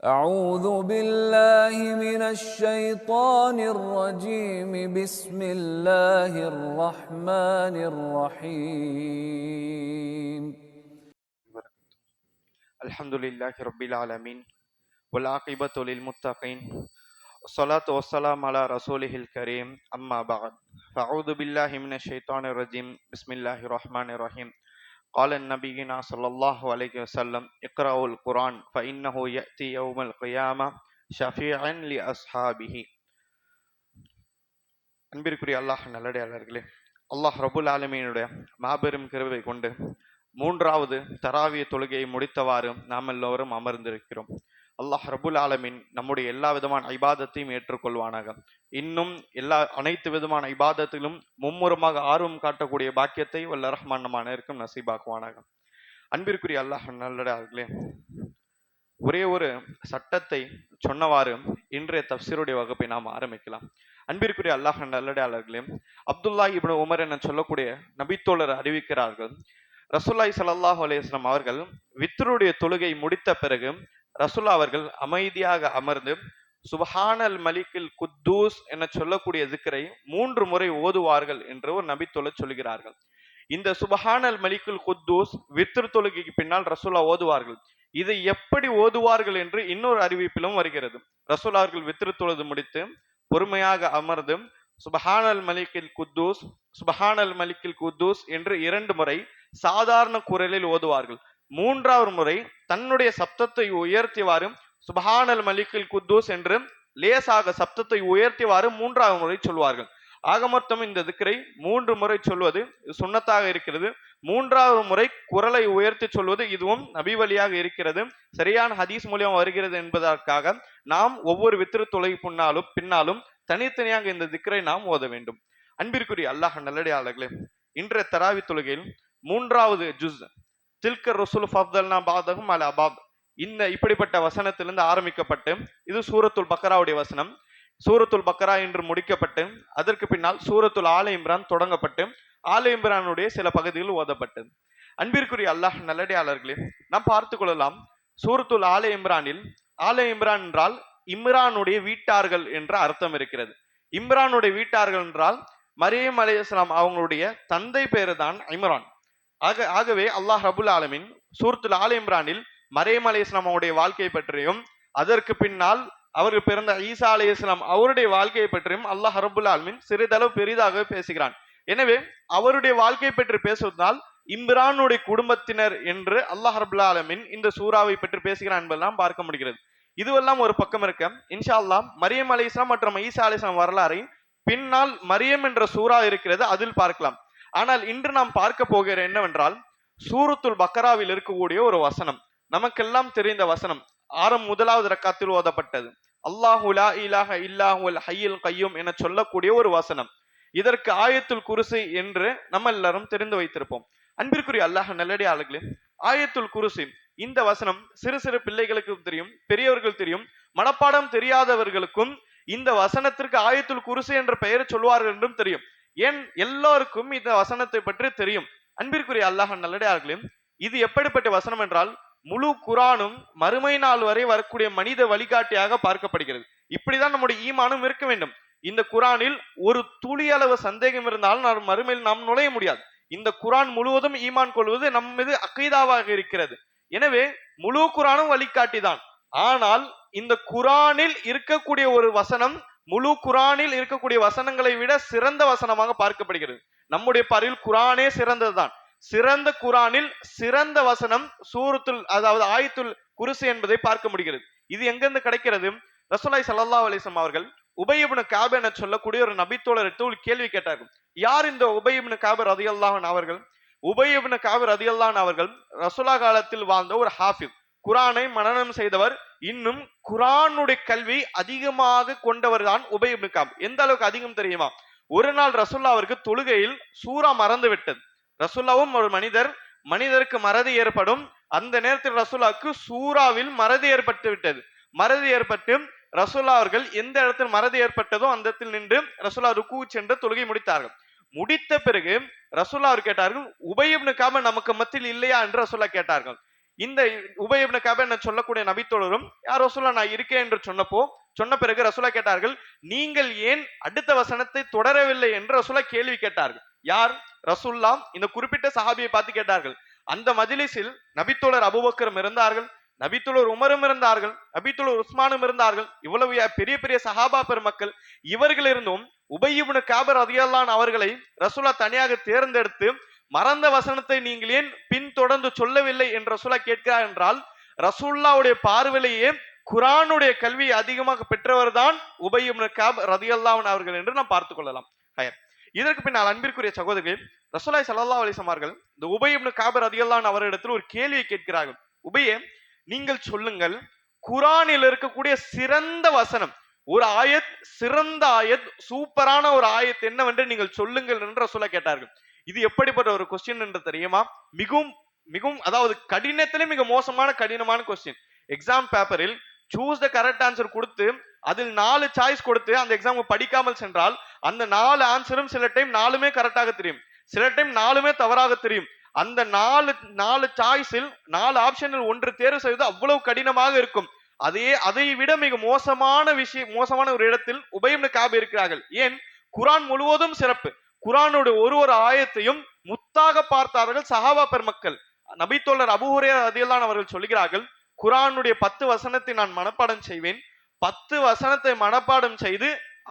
أعوذ بالله من الشيطان الرجيم بسم الله الرحمن الرحيم الحمد لله رب العالمين والعاقبة للمتقين والصلاة والسلام على رسوله الكريم أما بعد فأعوذ بالله من الشيطان الرجيم بسم الله الرحمن الرحيم قال النبينا صلى الله عليه وسلم اقرأوا القرآن فإنه يأتي يوم القيامة شفيعا لأصحابه. அன்பிற்குரிய அல்லாஹ் நல்லடியாளர்களே, அல்லாஹ் ரபுல் ஆலமீனுடைய மாபெரும் கிருபை கொண்டு மூன்றாவது தராவிய தொழுகையை முடித்தவாறு நாம் எல்லோரும் அமர்ந்திருக்கிறோம். அல்லாஹ் ரபுல் ஆலமீன் நம்முடைய எல்லா விதமான ஐபாதத்தையும் ஏற்றுக்கொள்வானாக. இன்னும் அனைத்து விதமான ஐபாதத்திலும் மும்முரமாக ஆர்வம் காட்டக்கூடிய பாக்கியத்தை வல்ல ரஹ்மான் நம் அனைவருக்கும் நசீபாக்குவானாக. அன்பிற்குரிய அல்லாஹ் நல்லடியார்களே, ஒரே ஒரு சட்டத்தை சொன்னவாறு இன்றைய தப்சீருடைய வகுப்பை நாம் ஆரம்பிக்கலாம். அன்பிற்குரிய அல்லாஹ் நல்லடியாளர்களே, அப்துல்லா இப்னு உமர் என சொல்லக்கூடிய நபித்தோழர் அறிவிக்கிறார்கள், ரசூலுல்லாஹி ஸல்லல்லாஹு அலைஹி வஸல்லம் அவர்கள் வித்ருடைய தொழுகை முடித்த பிறகு ரசூலுல்லாஹ் அவர்கள் அமைதியாக அமர்ந்து சுப்ஹானல் மலிக்கில் குத்தூஸ் என சொல்லக்கூடிய திக்ரை 3 முறை ஓதுவார்கள் என்று ஒரு நபித்தோழர் சொல்கிறார்கள். இந்த சுப்ஹானல் மலிக்குல் குத்தூஸ் வித்ரு தொழுகைக்கு பின்னால் ரசூலுல்லாஹ் ஓதுவார்கள். இதை எப்படி ஓதுவார்கள் என்று இன்னொரு அறிவிப்பிலும் வருகிறது. ரசூலுல்லாஹ் அவர்கள் வித்ரு தொழுது முடித்து பொறுமையாக அமர்ந்து சுபஹானல் மலிக்கில் குத்தூஸ் சுபஹானல் மலிக்கில் குத்தூஸ் என்று 2 முறை சாதாரண குரலில் ஓதுவார்கள். 3வது முறை தன்னுடைய சப்தத்தை உயர்த்திவாறு சுபஹானல் மலிக்கில் குத்தூஸ் என்று லேசாக சப்தத்தை உயர்த்திவாறு 3வது முறை சொல்வார்கள். ஆக மொத்தம் இந்த திக்ரை 3 முறை சொல்வது சுன்னத்தாக இருக்கிறது. 3வது முறை குரலை உயர்த்தி சொல்வது இதுவும் நபி வழியாக இருக்கிறது, சரியான ஹதீஸ் மூலியம் வருகிறது என்பதற்காக நாம் ஒவ்வொரு வித்ரு தொலை பின்னாலும் தனித்தனியாக இந்த திக்ரை நாம் ஓத வேண்டும். அன்பிற்குரிய அல்லாஹ் நல்லடியாளர்களே, இன்றைய தராவி தொழுகையில் 3வது ஜுஸ் தில்க ரசூல் ஃபதல்னா பாதஹும் அலா பாத், இந்த இப்படிப்பட்ட வசனத்திலிருந்து ஆரம்பிக்கப்பட்டு இது சூரத்துல் பக்கராவுடைய வசனம். சூரத்துல் பக்கரா என்று முடிக்கப்பட்டு அதற்கு பின்னால் சூரத்துல் ஆல இம்ரான் தொடங்கப்பட்டு ஆல இம்ரானுடைய சில பகுதிகள் ஓதப்பட்டது. அன்பிற்குரிய அல்லாஹ் நல்லடியாளர்களே, நாம் பார்த்து கொள்ளலாம், சூரத்துல் ஆல இம்ரானில் ஆல இம்ரான் என்றால் இம்ரானுடைய வீட்டார்கள் என்ற அர்த்தம் இருக்கிறது. இம்ரானுடைய வீட்டார்கள் என்றால் மரியம் அலைஹிஸ்ஸலாம் அவங்களுடைய தந்தை பேரு தான் இம்ரான். ஆகவே அல்லாஹ் ரபுல் ஆலமீன் சூரத்துல் ஆல இம்ரானில் மரியம் அலைஹிஸ்ஸலாம் அவருடைய வாழ்க்கையை பற்றியும் அதற்கு பின்னால் அவர்கள் பிறந்த ஈசா அலைஹிஸ்ஸலாம் அவருடைய வாழ்க்கையை பற்றியும் அல்லாஹ் ரபுல் ஆலமீன் சிறிதளவு பெரிதாக பேசுகிறான். எனவே அவருடைய வாழ்க்கையை பற்றி பேசுவதனால் இம்ரானுடைய குடும்பத்தினர் என்று அல்லாஹ் ரபுல் ஆலமீன் இந்த சூறாவை பற்றி பேசுகிறான் என்பதெல்லாம் பார்க்க முடிகிறது. இதுவெல்லாம் ஒரு பக்கம் இருக்க, இன்ஷா அல்லாஹ் மரியம் அலைஹிஸ்ஸலாம் மற்றும் ஈசா அலைஹிஸ்ஸலாம் வரலாறை பின்னால் மரியம் என்ற சூறா இருக்கிறது, அதில் பார்க்கலாம். ஆனால் இன்று நாம் பார்க்க போகிற என்னவென்றால், சூரத்துல் பக்கராவில் இருக்கக்கூடிய ஒரு வசனம், நமக்கெல்லாம் தெரிந்த வசனம், 1வது ரக்காத்தில் ஓதப்பட்டது. அல்லாஹு லா இலாஹ இல்லாஹுல் ஹய்யுல் கய்யூம் என சொல்லக்கூடிய ஒரு வசனம். இதற்கு ஆயத்துல் குர்சி என்று நம்ம எல்லாரும் தெரிந்து வைத்திருப்போம். அன்பிற்குரிய அல்லாஹ் நல்லடியாளர்களே, ஆயத்துல் குர்சி இந்த வசனம் சிறு சிறு பிள்ளைகளுக்கும் தெரியும், பெரியவர்கள் தெரியும், மனப்பாடம் தெரியாதவர்களுக்கும் இந்த வசனத்திற்கு ஆயத்துல் குர்சி என்ற பெயரை சொல்வார்கள் என்றும் தெரியும். ஏன் எல்லோருக்கும் இந்த வசனத்தை பற்றி தெரியும். அன்பிற்குரிய அல்லாஹ் நல்லடியார்களே, இது எப்படிப்பட்ட வசனம் என்றால் முழு குரானும் மறுமை நாள் வரை வரக்கூடிய மனித வழிகாட்டியாக பார்க்கப்படுகிறது. இப்படிதான் நம்முடைய ஈமானும் இருக்க வேண்டும். இந்த குரானில் ஒரு துளி அளவு சந்தேகம் இருந்தாலும் மறுமையில் நாம் நுழைய முடியாது. இந்த குரான் முழுவதும் ஈமான் கொள்வது நம் மீது அகீதாவாக இருக்கிறது. எனவே முழு குரானும் வழிகாட்டி தான். ஆனால் இந்த குரானில் இருக்கக்கூடிய ஒரு வசனம் முழு குரானில் இருக்கக்கூடிய வசனங்களை விட சிறந்த வசனமாக பார்க்கப்படுகிறது. நம்முடைய பார்வையில் குரானே சிறந்ததுதான். சிறந்த குரானில் சிறந்த வசனம் சூரத்துல் அதாவது ஆயத்துல் குர்சி என்பதை பார்க்க முடிகிறது. இது எங்கிருந்து கிடைக்கிறது? ரசூலுல்லாஹி ஸல்லல்லாஹு அலைஹி வஸல்லம் அவர்கள் உபய் இப்னு கஅப் என சொல்லக்கூடிய ஒரு நபித்தோழரிடம் ஒரு கேள்வி கேட்டார்கள். யார் இந்த உபய் இப்னு கஅப் ரலியல்லாஹு அன்ஹு அவர்கள்? உபய் இப்னு கஅப் ரலியல்லாஹு அன்ஹு அவர்கள் ரசூலுல்லாஹ் காலத்தில் வாழ்ந்த ஒரு ஹாஃபிஸ், குரானை மனனம் செய்தவர். இன்னும் குரானுடைய கல்வி அதிகமாக கொண்டவர் தான் உபய் இப்னு கஅப். எந்த அளவுக்கு அதிகம் தெரியுமா? ஒரு நாள் ரசூலுல்லாஹ் அவருக்கு தொழுகையில் சூரா மறந்து விட்டது. ரசூலுல்லாஹ்வும் ஒரு மனிதருக்கு மறதி ஏற்படும். அந்த நேரத்தில் ரசூலுல்லாஹ்வுக்கு சூராவில் மறதி ஏற்பட்டு விட்டது. மறதி ஏற்பட்டு ரசூலுல்லாஹ் அவர்கள் எந்த இடத்தில் மறதி ஏற்பட்டதோ அந்த இடத்தில் நின்று ரசூலுல்லாஹ் ருக்கு சென்று தொழுகை முடித்தார்கள். முடித்த பிறகு ரசூலுல்லாஹ் அவர் கேட்டார்கள், உபய் இப்னு கஅப் நமக்கு மத்தியில் இல்லையா என்று ரசூலுல்லாஹ் கேட்டார்கள். இந்த உபை இப்னு கஅப் என சொல்லக்கூடிய நபித்தோழரும் யார் ரசூலா நான் இருக்கேன் என்று சொன்ன பிறகு ரசூலா கேட்டார்கள், நீங்கள் ஏன் அடுத்த வசனத்தை தொடரவில்லை என்று ரசூலா கேள்வி கேட்டார்கள். யார்? ரசூல்லா இந்த குறிப்பிட்ட சஹாபியை பார்த்து கேட்டார்கள். அந்த மஜ்லிஸில் நபித்தோழர் அபூபக்கரும் இருந்தார்கள், நபித்தோழர் உமரும் இருந்தார்கள், நபித்தோழர் உஸ்மானும் இருந்தார்கள். இவ்வளவு பெரிய பெரிய சஹாபா பெருமக்கள் இவர்கள் இருந்தும் உபை இப்னு கஅப் ரலியல்லாஹு அன்ஹு அவர்களை ரசூலா தனியாக தேர்ந்தெடுத்து மறந்த வசனத்தை நீங்கள் ஏன் பின்தொடர்ந்து சொல்லவில்லை என்று ரசூலா கேட்கிறார் என்றால், ரசூலுல்லாஹ்வுடைய பார்வையிலேயே குர்ஆனுடைய கல்வியை அதிகமாக பெற்றவர் தான் உபை இப்னு கஅப் ரலியல்லாஹு அன்ஹு அவர்கள் என்று நாம் பார்த்துக் கொள்ளலாம். இதற்கு பின்னால் அன்பிற்குரிய சகோதரர்களே, ரசூலுல்லாஹி ஸல்லல்லாஹு அலைஹி வஸல்லம் அவர்கள் இந்த உபை இப்னு கஅப் ரலியல்லாஹு அன்ஹு அவரிடத்தில் ஒரு கேள்வியை கேட்கிறார்கள். உபையே, நீங்கள் சொல்லுங்கள், குர்ஆனில் இருக்கக்கூடிய சிறந்த வசனம், ஒரு ஆயத், சிறந்த ஆயத், சூப்பரான ஒரு ஆயத் என்னவென்று நீங்கள் சொல்லுங்கள் என்று ரசூலா கேட்டார்கள். இது எப்படிப்பட்ட ஒரு கொஸ்டின் என்று தெரியுமா? மிகவும் மிகவும் அதாவது கடினத்திலே மிக கடினமான கொஸ்டின். எக்ஸாம் பேப்பரில் சூஸ் த கரெக்ட் ஆன்சர் கொடுத்து அதில் 4 சாய்ஸ் கொடுத்து அந்த எக்ஸாம் படிக்காமல் சென்றால் அந்த 4 ஆன்சரும் சில டைம் 4மே கரெக்டாக தெரியும், சில டைம் 4மே தவறாக தெரியும். அந்த 4 சாய்ஸில் 4 ஆப்ஷனில் ஒன்று தேர்வு செய்வது அவ்வளவு கடினமாக இருக்கும். அதை விட மிக மோசமான ஒரு இடத்தில் உபை இப்னு கஅப் இருக்கிறார்கள். ஏன்? குர்ஆன் முழுவதும் சிறப்பு. குர்ஆனோட ஒரு ஆயத்தையும் முத்தாக பார்த்தார்கள் சஹாபா பெருமக்கள். நபித்தோழர் அபூ ஹுரைரா ரலியல்லாஹு அன்ஹு அவர்கள் சொல்கிறார்கள், குர்ஆனுடைய 10 வசனத்தை நான் மனப்பாடம் செய்வேன், 10 வசனத்தை மனப்பாடம் செய்து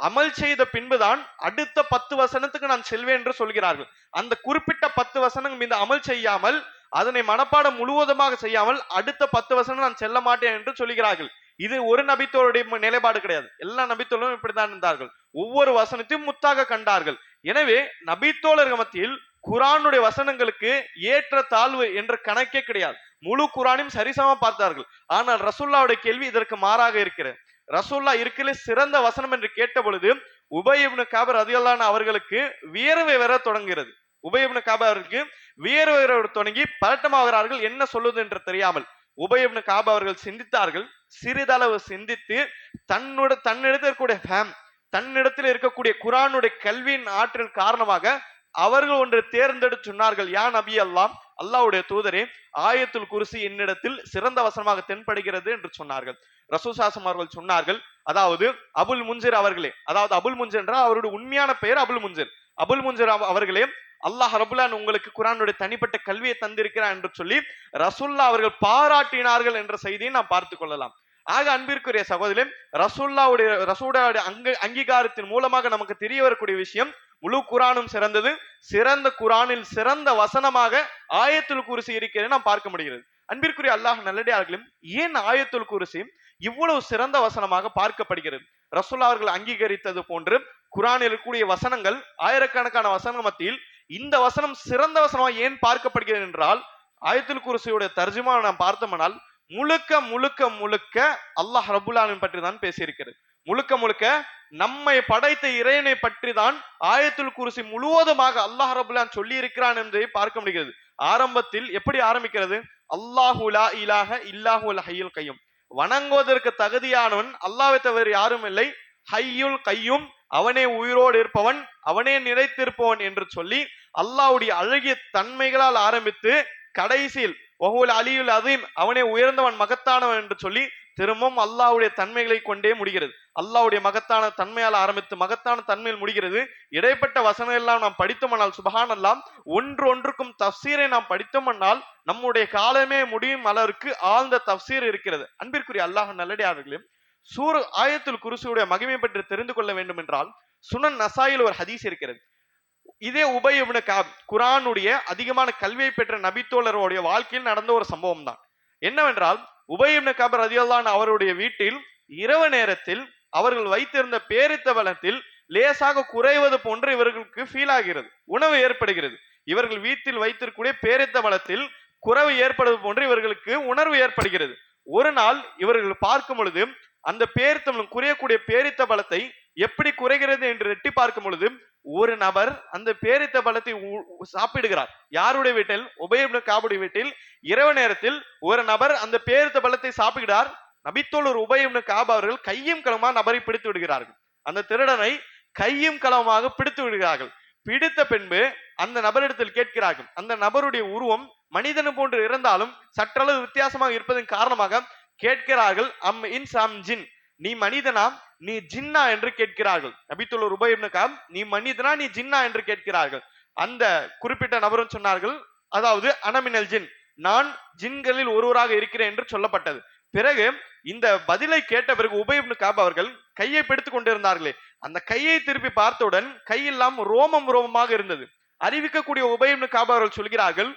அமல் செய்த பின்புதான் அடுத்த 10 வசனத்துக்கு நான் செல்வேன் என்று சொல்கிறார்கள். அந்த குறிப்பிட்ட 10 வசனங்கள் மீது அமல் செய்யாமல், அதனை மனப்பாடம் முழுவதுமாக செய்யாமல் அடுத்த 10 வசனம் நான் செல்ல மாட்டேன் என்று சொல்கிறார்கள். இது ஒரு நபித்தோருடைய நிலைப்பாடு கிடையாது. எல்லா நபித்தோழரும் இப்படித்தான் இருந்தார்கள். ஒவ்வொரு வசனத்தையும் முத்தாக கண்டார்கள். எனவே நபித்தோழர்கள் மத்தியில் குர்ஆனுடைய வசனங்களுக்கு ஏற்ற தாழ்வு என்ற கணக்கே கிடையாது. முழு குர்ஆனையும் சரிசமமா பார்த்தார்கள். ஆனால் ரசூலுல்லாஹ்வுடைய கேள்வி இதற்கு மாறாக இருக்கிறது. ரசூலுல்லாஹ் இருக்கலே சிறந்த வசனம் என்று கேட்ட பொழுது உபை இப்னு கஅப் ரலியல்லாஹு அன்ஹு அவர்களுக்கு வியர்வை வர தொடங்குகிறது. உபை இப்னு கஅப் அவர்களுக்கு வியர்வை வர தொடங்கி பதட்டமாகிறார்கள், என்ன சொல்லுவது என்று தெரியாமல். உபை இப்னு கஅப் அவர்கள் சிந்தித்தார்கள். சிறிதளவு சிந்தித்து தன்னிடத்தில் இருக்கக்கூடிய குர்ஆனுடைய கல்வியின் ஆற்றல் காரணமாக அவர்கள் ஒன்று தேர்ந்தெடுத்து சொன்னார்கள், யா நபி அல்லாஹ், அல்லாஹ்வுடைய தூதரே, ஆயத்துல் குர்சி என்னிடத்தில் சிறந்த வசனமாக தென்படுகிறது என்று சொன்னார்கள். ரசூல் ஸல்லல்லாஹு அவர்கள் சொன்னார்கள், அதாவது அபுல் முன்சிர் அவர்களே, அதாவது அபுல் முன்சிர் என்றால் அவருடைய உண்மையான பெயர் அபுல் முன்சிர். அபுல் முன்சிர் அவர்களே, அல்லாஹ் ரப்புல் அலைஹி உங்களுக்கு குர்ஆனுடைய தனிப்பட்ட கல்வியை தந்திருக்கிறார் என்று சொல்லி ரசூலுல்லாஹ் அவர்கள் பாராட்டினார்கள் என்ற செய்தியை நாம் பார்த்துக் கொள்ளலாம். ஆக அன்பிற்குரிய சகோதரர்களே, ரசூலுடைய அங்கீகாரத்தின் மூலமாக நமக்கு தெரிய வரக்கூடிய விஷயம், முழு குர்ஆனும் சிறந்தது. சிறந்த குர்ஆனில் சிறந்த வசனமாக ஆயத்துல் குர்சி இருக்கிறது நாம் பார்க்க முடிகிறது. அன்பிற்குரிய அல்லாஹ் நல்லடியார்களே, ஏன் ஆயத்துல் குர்சி இவ்வளவு சிறந்த வசனமாக பார்க்கப்படுகிறது? ரசூலுல்லாஹ் அவர்கள் அங்கீகரித்தது போன்று குர்ஆனில் இருக்கக்கூடிய வசனங்கள் ஆயிரக்கணக்கான வசனங்கள் மத்தியில் இந்த வசனம் சிறந்த வசனமாக ஏன் பார்க்கப்படுகிறது என்றால், ஆயத்துல் குர்சியுடைய தர்ஜுமா நாம் பார்த்தோம்னால் முழுக்க முழுக்க முழுக்க அல்லாஹ் ரப்புல் ஆலமீன் பற்றி தான் பேசியிருக்கிறது. முழுக்க முழுக்க நம்மை படைத்த இறைவனை பற்றி தான் ஆயத்துல் குர்சி முழுவதுமாக அல்லாஹ் ரப்புல் ஆலமீன் சொல்லி இருக்கிறான் என்பதை பார்க்க முடிகிறது. ஆரம்பத்தில் எப்படி ஆரம்பிக்கிறது? அல்லாஹு லா இலாஹ இல்லாஹுல் ஹய்யுல் கய்யூம், வணங்குவதற்கு தகுதியானவன் அல்லாஹ்வை தவிர யாரும் இல்லை, ஹய்யுல் கய்யூம், அவனே உயிரோடு இருப்பவன், அவனே நிலைத்திருப்பவன் என்று சொல்லி அல்லாஹ்வுடைய அழகிய தன்மைகளால் ஆரம்பித்து கடைசியில் வஹுல் அலியுல் அதீம், அவனே உயர்ந்தவன் மகத்தானவன் என்று சொல்லி திரும்பவும் அல்லாஹ்வுடைய தன்மைகளை கொண்டே முடிகிறது. அல்லாஹ்வுடைய மகத்தான தன்மையால் ஆரம்பித்து மகத்தான தன்மையில் முடிகிறது. இடைப்பட்ட வசனம் எல்லாம் நாம் படித்தோம்னால் சுப்ஹானல்லாஹ், ஒன்றுக்கும் தஃப்சீரை நாம் படித்தோம்னால் நம்முடைய காலமே முடியும் அளவிற்கு ஆழ்ந்த தஃப்சீர் இருக்கிறது. அன்பிற்குரிய அல்லாஹ் நல்லடியார்களே, ஆயத்துல் குர்சியுடைய மகிமை பற்றி தெரிந்து கொள்ள வேண்டும் என்றால் சுனன் நசாயில் ஒரு ஹதீஸ் இருக்கிறது. இதே உபை இப்னு கஅப் குர்ஆனுடைய அதிகமான கல்வியை பெற்ற நபித்தோழருடைய வாழ்க்கையில் நடந்த ஒரு சம்பவம் தான். என்னவென்றால், உபை இப்னு கஅப் ரலியல்லாஹு அன்ஹு அவருடைய வீட்டில் இரவு நேரத்தில் அவர்கள் வைத்திருந்த பேரித்தம்பழத்தில் லேசாக குறைவது போன்று இவர்களுக்கு ஃபீல் ஆகிறது, உணவு ஏற்படுகிறது. இவர்கள் வீட்டில் வைத்திருக்கக்கூடிய பேரித்தம்பழத்தில் குறைவு ஏற்படுவது போன்று இவர்களுக்கு உணர்வு ஏற்படுகிறது. ஒரு நாள் இவர்கள் பார்க்கும் பொழுது அந்த பேரித்தம்பழம் குறையக்கூடிய பேரித்தம்பழத்தை எப்படி குறைகிறது என்று எட்டி பார்க்கும் பொழுது ஒரு நபர் அந்த பேரித்தம்பழத்தை சாப்பிடுகிறார். யாருடைய வீட்டில்? உபை இப்னு கஅபுடைய வீட்டில் இரவு நேரத்தில் ஒரு நபர் அந்த பேரித்தம்பழத்தை சாப்பிடுகிறார். நபித்தோழர் உபை இப்னு கஅப் அவர்கள் கையும் களவுமாக நபரை பிடித்து விடுகிறார்கள். அந்த திருடனை கையும் களவுமாக பிடித்து விடுகிறார்கள். பிடித்த பின்பு அந்த நபரிடத்தில் கேட்கிறார்கள். அந்த நபருடைய உருவம் மனிதனு போன்று இருந்தாலும் சற்றளவு வித்தியாசமாக இருப்பதன் காரணமாக கேட்கிறார்கள், அம் இன்ஸ் அம் ஜின், நீ மனிதனா நீ ஜின்னா என்று கேட்கிறார்கள். நபித்துல் உபை இப்னு கஅப், நீ மனிதனா நீ ஜின்னா என்று கேட்கிறார்கள். அந்த குறிப்பிட்ட நபரும் சொன்னார்கள், அதாவது அனமினல் ஜின், நான் ஜின்களில் ஒருவராக இருக்கிறேன் என்று சொல்லப்பட்டது. பிறகு இந்த பதிலை கேட்ட பிறகு உபை இப்னு கஅப் அவர்கள் கையை பிடித்துக் கொண்டிருந்தார்களே, அந்த கையை திருப்பி பார்த்தவுடன் கையெல்லாம் ரோமம் ரோமமாக இருந்தது. அறிவிக்கக்கூடிய உபை இப்னு கஅப் அவர்கள் சொல்கிறார்கள்,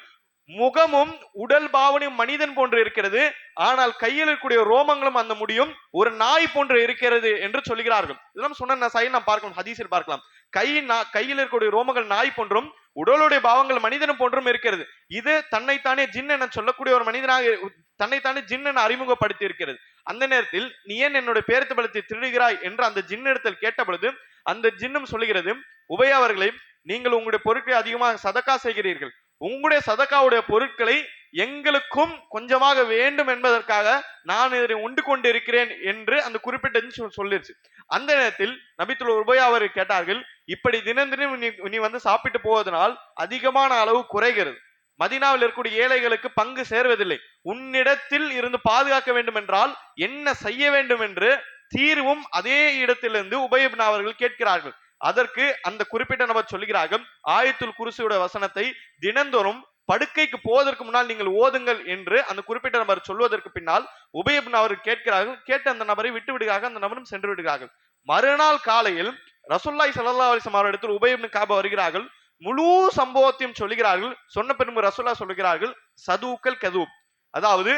முகமும் உடல் பாவனையும் மனிதன் போன்று இருக்கிறது, ஆனால் கையில் இருக்கக்கூடிய ரோமங்களும் அந்த முடியும் ஒரு நாய் போன்று இருக்கிறது என்று சொல்கிறார்கள். இதெல்லாம் சொன்ன நாம் பார்க்கலாம், ஹதீஸில் பார்க்கலாம். கையில் இருக்கக்கூடிய ரோமங்கள் நாய் போன்றும் உடலுடைய பாவங்கள் மனிதனும் போன்றும் இருக்கிறது. இது தன்னைத்தானே ஜின் என சொல்லக்கூடிய ஒரு மனிதனாக தன்னைத்தானே ஜின் என அறிமுகப்படுத்தி இருக்கிறது. அந்த நேரத்தில் நீ ஏன் என்னுடைய பேரத்து பலத்தை திருடுகிறாய் என்று அந்த ஜின் இடத்தில் கேட்ட பொழுது அந்த ஜின்னும் சொல்லுகிறது, உபய அவர்களை, நீங்கள் உங்களுடைய பொருட்களை அதிகமாக சதக்கா செய்கிறீர்கள், உங்களுடைய சதக்காவுடைய பொருட்களை எங்களுக்கும் கொஞ்சமாக வேண்டும் என்பதற்காக நான் இதனை உண்டு கொண்டு இருக்கிறேன் என்று அந்த குறிப்பிட்ட சொல்லிருச்சு. அந்த நேரத்தில் நபித்துல் உபையா அவர்கள் கேட்டார்கள், இப்படி தினம் தினம் நீ வந்து சாப்பிட்டு போவதனால் அதிகமான அளவு குறைகிறது, மதீனாவில் இருக்கக்கூடிய ஏழைகளுக்கு பங்கு சேர்வதில்லை, உன்னிடத்தில் இருந்து பாதுகாக்க வேண்டும் என்றால் என்ன செய்ய வேண்டும் என்று தீர்வும் அதே இடத்திலிருந்து உபை இப்னு அவர்கள் கேட்கிறார்கள். அதற்கு அந்த குறிப்பிட்ட நபர் சொல்கிறார்கள், ஆயத்துல் குர்சியுடைய வசனத்தை தினந்தோறும் படுக்கைக்கு போவதற்கு முன்னால் நீங்கள் ஓதுங்கள் என்று அந்த குறிப்பிட்ட நபர் சொல்வதற்கு பின்னால் உபை இப்னு அவர்கள் கேட்கிறார்கள். கேட்டு அந்த நபரை விட்டு விடுகிறார்கள், அந்த நபரும் சென்று விடுகிறார்கள். மறுநாள் காலையில் ரசூலுல்லாஹி ஸல்லல்லாஹு அலைஹி வஸல்லம் அவரிடத்தில் உபை இப்னு கஅப் வருகிறார்கள். முழு சம்பவத்தையும் சொல்கிறார்கள். சொன்ன பின்பு ரசூலுல்லாஹ் சொல்கிறார்கள், சதூக்கல் கதூப், அதாவது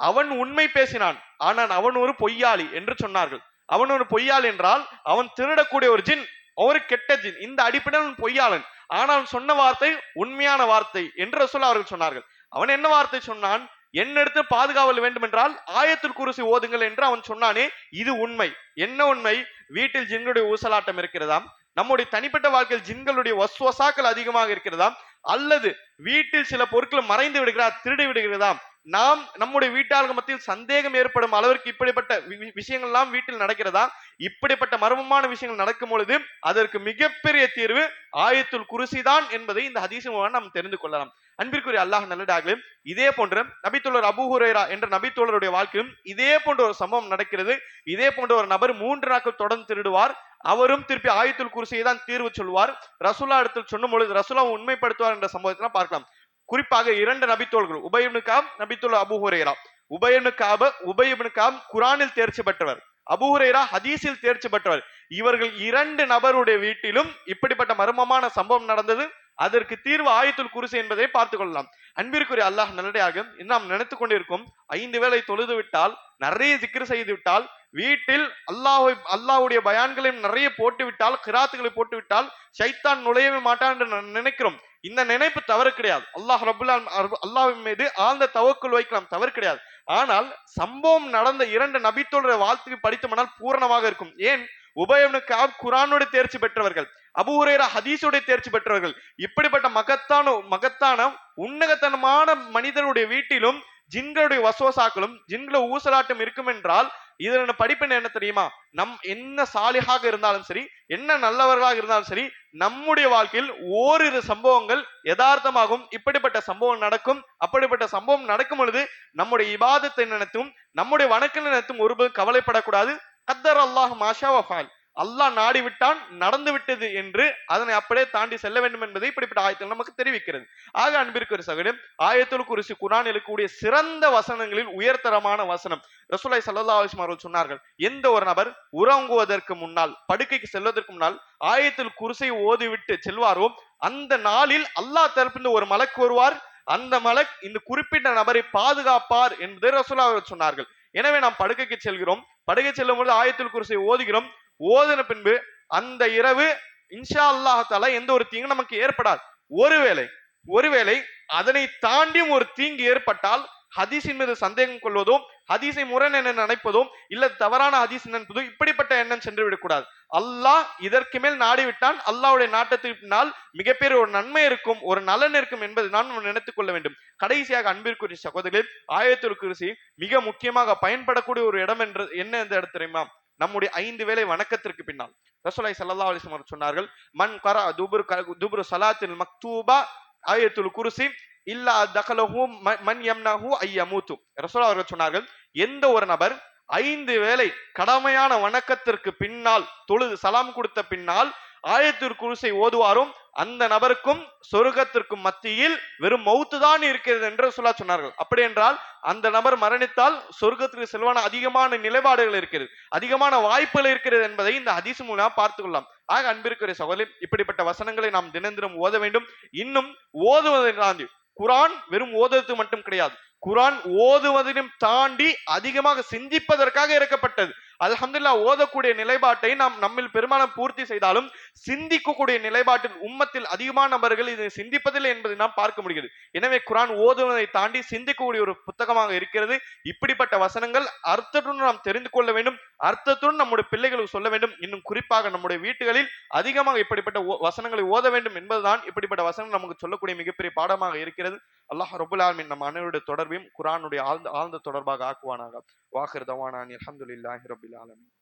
அவன் உண்மை பேசினான், ஆனால் அவன் ஒரு பொய்யாளி என்று சொன்னார்கள். அவன் ஒரு பொய்யாளி என்றால் அவன் திருடக்கூடிய ஒரு ஜின், ஒரு கெட்ட ஜின். இந்த அடிப்படையில் பொய்யாளன், ஆனால் சொன்ன வார்த்தை உண்மையான வார்த்தை என்று ரசூலுல்லாஹ் அவர்கள் சொன்னார்கள். அவன் என்ன வார்த்தை சொன்னான், என்னிடத்து பாதுகாவல் வேண்டும் என்றால் ஆயத்துல் குர்சி ஓதுங்கள் என்று அவன் சொன்னானே, இது உண்மை. என்ன உண்மை? வீட்டில் ஜின்களுடைய ஊசலாட்டம் இருக்கிறதாம், நம்முடைய தனிப்பட்ட வாழ்க்கையில் ஜின்களுடைய வஸ்வசாக்கள் அதிகமாக இருக்கிறதாம், அல்லது வீட்டில் சில பொருட்கள் மறைந்து விடுகிறதா, திருடி விடுகிறதாம், நாம் நம்முடைய வீட்டாளர்கள் மத்தியில் சந்தேகம் ஏற்படும் அளவிற்கு இப்படிப்பட்ட விஷயங்கள் எல்லாம் வீட்டில் நடக்கிறதா, இப்படிப்பட்ட மர்மமான விஷயங்கள் நடக்கும் பொழுது அதற்கு மிகப்பெரிய தீர்வு ஆயத்துல் குர்சி தான் என்பதை இந்த ஹதீஸ் மூலம் நாம் தெரிந்து கொள்ளலாம். அன்பிற்குரிய அல்லாஹ் நல்லடியார்களே, இதே போன்ற நபித்தோழர் அபூ ஹுரைரா என்ற நபித்தோழருடைய வாழ்க்கையும் இதே போன்ற ஒரு சம்பவம் நடக்கிறது. இதே போன்ற ஒரு நபர் 3 நாட்கள் தொடர்ந்து திருடுவார், அவரும் திருப்பி ஆயத்துல் குர்சியை தான் தீர்வு சொல்வார். ரசூலுல்லாஹ் இடத்தில் சொன்னும் பொழுது ரசூலுல்லாஹ் உண்மைப்படுத்துவார் என்ற சம்பவத்தை பார்க்கலாம். குறிப்பாக 2 நபித்தோழர்கள், உபை இப்னு கஅப், நபித்தோழர் அபூ ஹுரைரா. உபை இப்னு கஅப் குர்ஆனில் தேர்ச்சி பெற்றவர், அபூ ஹுரைரா ஹதீஸில் தேர்ச்சி பெற்றவர். இவர்கள் 2 நபருடைய வீட்டிலும் இப்படிப்பட்ட மர்மமான சம்பவம் நடந்தது. அதற்கு தீர்வு ஆயத்துல் குர்சி என்பதை பார்த்துக் கொள்ளலாம். அன்பிற்குரிய அல்லாஹ் நல்லடியாக நாம் நினைத்துக் கொண்டிருக்கும் 5 வேளை தொழுது விட்டால், நிறைய திக்ர் செய்து விட்டால், வீட்டில் அல்லாஹ்வுடைய பயான்களையும் நிறைய போட்டு விட்டால், கிராத்துகளை போட்டு விட்டால் ஷைத்தான் நுழையவே மாட்டான் என்று நினைக்கிறோம். இந்த நினைப்பு தவறு கிடையாது. அல்லாஹ்வின் மீது ஆழ்ந்த தவக்குல் வைக்கலாம், தவறு கிடையாது. ஆனால் சம்பவம் நடந்த 2 நபித்தோழர் வாழ்த்து படித்தோம்னால் பூரணமாக இருக்கும். ஏன்? உபை இப்னு கஅப் குர்ஆனோடு தேர்ச்சி பெற்றவர்கள், அபூ ஹுரைரா ஹதீஸோடு தேர்ச்சி பெற்றவர்கள். இப்படிப்பட்ட மகத்தான உன்னதத்தனமான மனிதனுடைய வீட்டிலும் ஜின்களுடைய வசுவசாக்களும் ஜின்கள ஊசலாட்டம் இருக்கும் என்றால் இதன படிப்பினை என்ன தெரியுமா? நம் என்ன சாலிஹாக இருந்தாலும் சரி, என்ன நல்லவர்களாக இருந்தாலும் சரி, நம்முடைய வாழ்க்கையில் ஓரிரு சம்பவங்கள் யதார்த்தமாகும். இப்படிப்பட்ட சம்பவம் நடக்கும். அப்படிப்பட்ட சம்பவம் நடக்கும் பொழுது நம்முடைய இபாதத்தை நினைத்தும் நம்முடைய வணக்க நினைத்தும் ஒருபோதும் கவலைப்படக்கூடாது. கத்தர் அல்லாஹ் மாஷா வஃபால், அல்லாஹ் நாடி விட்டான், நடந்து விட்டது என்று அதனை அப்படியே தாண்டி செல்ல வேண்டும் என்பதை இப்படிப்பட்ட ஆயத்தில் நமக்கு தெரிவிக்கிறது. ஆக அன்பிற்குரிய சகோதரரே, ஆயத்துல் குர்சி குர்ஆனில் இருக்கக்கூடிய சிறந்த வசனங்களில் உயர்தரமான வசனம். ரசூலுல்லாஹி ஸல்லல்லாஹு அலைஹி வஸல்லம் அவர்கள் சொன்னார்கள், எந்த ஒரு நபர் உறங்குவதற்கு முன்னால், படுக்கைக்கு செல்வதற்கு முன்னால் ஆயத்துல் குர்சியை ஓதிவிட்டு செல்வாரோ, அந்த நாளில் அல்லாஹ் தரப்பிலிருந்து ஒரு மலக் வருவார். அந்த மலக் இந்த குறிப்பிட்ட நபரை பாதுகாப்பார் என்பதை ரசூலுல்லாஹி அவர்கள் சொன்னார்கள். எனவே நாம் படுக்கைக்கு செல்கிறோம், படுக்கை செல்லும் பொழுது ஆயத்துல் குர்சியை ஓதுகிறோம். ஓதின பின்பு அந்த இரவு இன்ஷா அல்லாஹ் தஆலா எந்த ஒரு தீங்கும் நமக்கு ஏற்படாது. ஒருவேளை அதனை தாண்டியும் ஒரு தீங்கு ஏற்பட்டால் ஹதீஸின் மீது சந்தேகம் கொள்வதோ, ஹதீஸை முரண் என நினைப்பதும், இல்ல தவறான ஹதீஸ் நினைப்பதோ, இப்படிப்பட்ட எண்ணம் சென்று விடக்கூடாது. அல்லாஹ் இதற்கு மேல் நாடிவிட்டான், அல்லாஹ்வுடைய நாட்டத்திற்கு பின்னால் மிகப்பெரிய ஒரு நன்மை இருக்கும், ஒரு நலன் இருக்கும் என்பதை நான் நினைத்துக் கொள்ள வேண்டும். கடைசியாக அன்பிற்குரிய சகோதரர்களே, ஆயத்துல் குர்சி மிக முக்கியமாக பயன்படக்கூடிய ஒரு இடம் என்று என்ன இந்த இடம் தெரியுமா? நம்முடைய 5 வேளை வணக்கத்திற்கு பின்னால். ரசூலுல்லாஹி ஸல்லல்லாஹு அலைஹி வஸல்லம் சொன்னார்கள், மன் கரா துபுரு ஸலாத்தில் மக்தூபா ஆயத்துல் குர்சி இல்லா தகலஹு மன் யம்னஹு ஐயமூது. ரசூலுல்லாஹி அவர்கள் சொன்னார்கள், எந்த ஒரு நபர் 5 வேளை கடமையான வணக்கத்திற்கு பின்னால் தொழுது சலாம் கொடுத்த பின்னால் ஆயத்துல் குர்ஸை ஓதுவாரும் அந்த நபருக்கும் சொர்க்கத்திற்கும் மத்தியில் வெறும் மௌத்து தான் இருக்கிறது என்று சொன்னார்கள். அப்படி என்றால் அந்த நபர் மரணித்தால் சொர்க்கத்திற்கு செல்வான அதிகமான நிலைப்பாடுகள் இருக்கிறது, அதிகமான வாய்ப்புகள் இருக்கிறது என்பதை இந்த ஹதீஸ் மூலம் பார்த்துக் கொள்ளலாம். ஆக அன்பிற்குரிய சகோதரர்களே, இப்படிப்பட்ட வசனங்களை நாம் தினந்திரம் ஓத வேண்டும். இன்னும் ஓதுவதை தாண்டி குர்ஆன் வெறும் ஓதுவது மட்டும் கிடையாது, குர்ஆன் ஓதுவதையும் தாண்டி அதிகமாக சிந்திப்பதற்காக இறக்கப்பட்டது. அல்ஹம்துலில்லாஹ், ஓதக்கூடிய நிலைப்பாட்டை நாம் நம்மில் பெரும்பாலும் பூர்த்தி செய்தாலும் சிந்திக்கக்கூடிய நிலைப்பாட்டில் உம்மத்தில் அதிகமான நபர்கள் இதை சிந்திப்பதில்லை என்பதை நாம் பார்க்க முடிகிறது. எனவே குர்ஆன் ஓதுவதை தாண்டி சிந்திக்கக்கூடிய ஒரு புத்தகமாக இருக்கிறது. இப்படிப்பட்ட வசனங்கள் அர்த்தத்துடன் நாம் தெரிந்து கொள்ள வேண்டும், அர்த்தத்துடன் நம்முடைய பிள்ளைகளுக்கு சொல்ல வேண்டும். இன்னும் குறிப்பாக நம்முடைய வீட்டுகளில் அதிகமாக இப்படிப்பட்ட வசனங்களை ஓத வேண்டும் என்பதுதான் இப்படிப்பட்ட வசனம் நமக்கு சொல்லக்கூடிய மிகப்பெரிய பாடமாக இருக்கிறது. அல்லாஹ் ரப்புல் ஆலமீன் நம் அனைவருடைய தொடர்பையும் குர்ஆனுடைய ஆழ்ந்த தொடர்பாக ஆக்குவானாக. வாஹிர் தவானா அல்ஹம்துலில்லாஹி ரப்பில் ஆலமீன்.